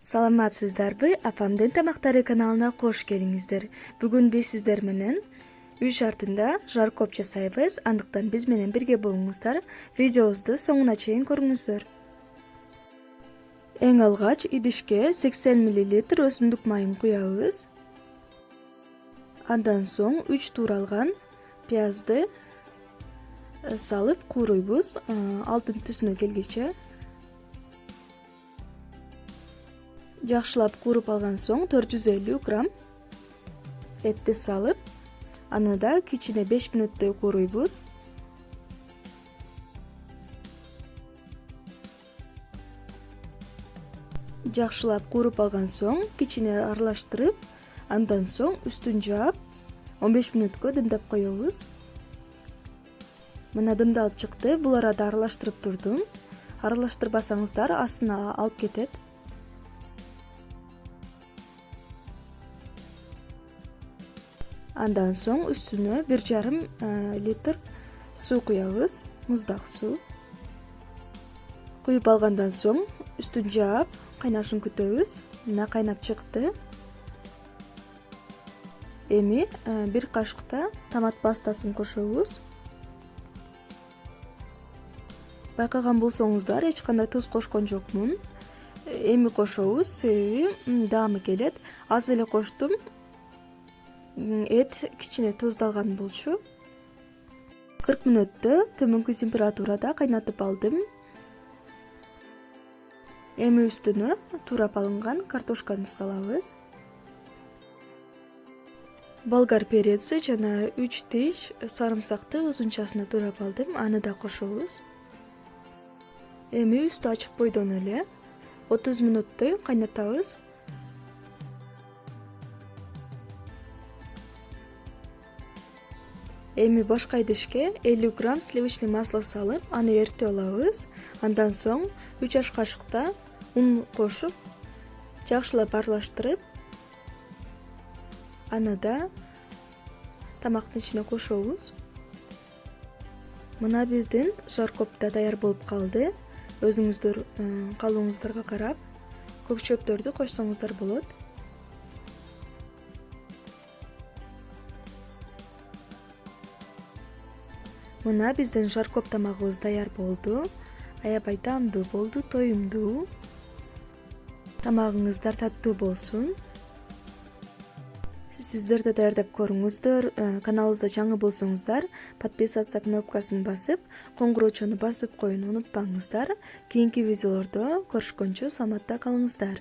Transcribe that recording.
Саламатсыздарбы? Апамдын тамактары каналына кош келиңиздер. Бүгүн биз сиздер менен үй шартында жаркоп жасайбыз. Андыктан биз менен бирге болуңуздар. Видеобузду соңуна чейин көрүңүздөр. Эң алгач идишке 80 мл өсүмдүк майын куябыз. Андан соң 3 тууралган пиязды салып кууруйбуз, алтын түсүнө келгиче. Жакшылап кууруп алган соң 450 грамм этти салып, аны да кичине 5 мүнөттөй кууруйбуз. Жакшылап кууруп алган соң кичине аралаштырып, андан соң үстүн жаап 15 мүнөткө дымдап коебуз. Мына дымдалып чыкты. Бул арада аралаштырып турдум. Аралаштырбасаңыздар астына алып кетет. Андан соң үстүнө 1,5 литр суу куябыз, муздак суу. Куюп алгандан соң үстүн жаап, кайнашын күтөбүз. Мына кайнап чыкты. Эми 1 кашыкта томат пастасын кошобуз. Байкаган болсоңуздар, эч кандай туз кошкон жокмун. Эми кошобуз, себеби даамы келет. Аз эле коштум. Эт кичине туздалган болчу. 40 мүнөттө төмөнкү температурада кайнатып алдым. Эми үстүнө туурап алынган картошканы салабыз. Болгар переци жана 3 тиш сарымсакты узунчасына туурап алдым. Аны да кошобуз. Эми үстү ачык бойдон эле 30 мүнөттөй кайнатабыз. Эми башка идишке 50 грамм сливочный масло салып, аны эритип алабыз. Андан соң 3 аш кашыкта ун кошуп, жакшылап аралаштырып, аны да тамактын ичине кошобуз. Мына биздин жаркоп да даяр болуп калды. Өзүңүздөр калууңуздарга карап көк чөптөрдү кошсоңуздар болот. Мына биздин жаркоп тамагыбыз даяр болду. Аябай таамдуу болду, тоюмдуу. Тамагыңыздар таттуу болсун. Сиздер да даярдап көрүңүздөр. Каналыбызда жаңы болсоңуздар, подписаться кнопкасын басып, коңгуроочону басып коюуну унутпаңыздар. Кийинки видеолордо көрүшкөнчө саламатта калыңыздар.